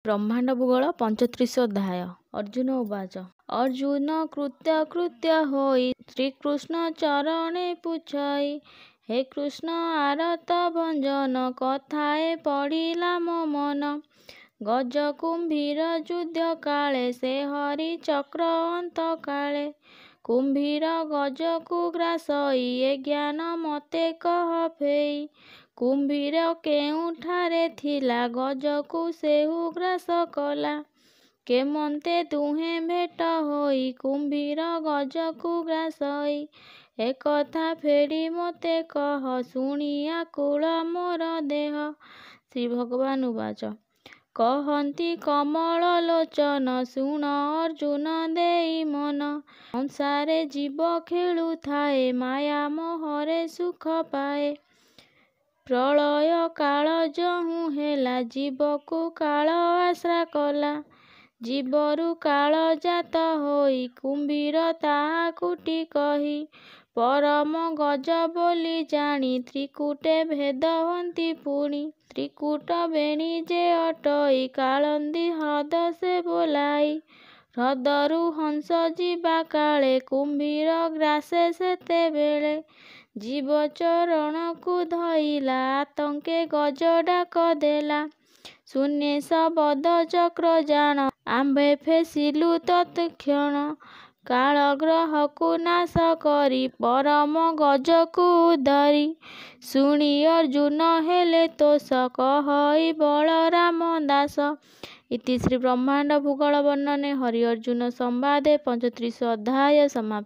ବ୍ରହ୍ମାଣ୍ଡ ଭୂଗୋଳ 35 ଅଧ୍ୟାୟ। ଅର୍ଜୁନ ଉବାଚ। ଅର୍ଜୁନ କୃତ୍ୟ ହୋଇ ଶ୍ରୀକୃଷ୍ଣ ଚରଣେ ପୁଛଇ। ହେ କୃଷ୍ଣ ଆରତ ଭଞ୍ଜନ କଥାଏ ପଡ଼ିଲା ମୋ ମନ। ଗଜ କୁମ୍ଭୀର ଯୁଦ୍ଧ କାଳେ ସେ ହରି ଚକ୍ର ଅନ୍ତ କାଳେ। କୁମ୍ଭୀର ଗଜକୁ ଗ୍ରାସଇ ଏ ଜ୍ଞାନ ମୋତେ କହ ଫେଇ। କୁମ୍ଭୀର କେଉଁଠାରେ ଥିଲା ଗଜକୁ ସେହୁ ଗ୍ରାସ କଲା। କେମନ୍ତେ ଦୁହେଁ ଭେଟ ହୋଇ କୁମ୍ଭୀର ଗଜକୁ ଗ୍ରାସଇ। ଏକଥା ଫେରି ମୋତେ କହ ଶୁଣି ଆକୁଳ ମୋର ଦେହ। ଶ୍ରୀ ଭଗବାନ ଉବାଚ। କହନ୍ତି କମଳ ଲୋଚନ ଶୁଣ ଅର୍ଜୁନ ଦେଇ ମନ। ସଂସାରେ ଜୀବ ଖେଳୁଥାଏ ମାୟା ମୋହରେ ସୁଖ ପାଏ। ପ୍ରଳୟ କାଳ ଯହୁଁ ହେଲା ଜୀବକୁ କାଳ ଆଶ୍ରା କଲା। ଜୀବରୁ କାଳ ଜାତ ହୋଇ କୁମ୍ଭୀର ତାହାକୁଟି କହି। ପରମ ଗଜ ବୋଲି ଜାଣି ତ୍ରିକୁଟେ ଭେଦ ହୁଅନ୍ତି ପୁଣି। ତ୍ରିକୁଟ ବେଣୀ ଯେ ଅଟଇ କାଳନ୍ଦୀ ହ୍ରଦ ସେ ବୋଲାଇ। ହ୍ରଦରୁ ହଂସ ଯିବା କାଳେ କୁମ୍ଭୀର ଗ୍ରାସେ ସେତେବେଳେ। ଜୀବ ଚରଣକୁ ଧଇଲା ଆତଙ୍କେ ଗଜ ଡାକ ଦେଲା। ଶୂନ୍ୟେ ଶବଦ ଚକ୍ର ଜାଣ ଆମ୍ଭେ ଫେସିଲୁ ତତ୍କ୍ଷଣ। କାଳ ଗ୍ରହକୁ ନାଶ କରି ପରମ ଗଜକୁ ଧରି। ଶୁଣି ଅର୍ଜୁନ ହେଲେ ତୋଷ କହଇ ବଳରାମ ଦାସ। ଇତି ଶ୍ରୀ ବ୍ରହ୍ମାଣ୍ଡ ଭୂଗୋଳ ବର୍ଣ୍ଣନେ ହରି ଅର୍ଜୁନ ସମ୍ବାଦେ 35 ଅଧ୍ୟାୟ ସମାପ୍ତ।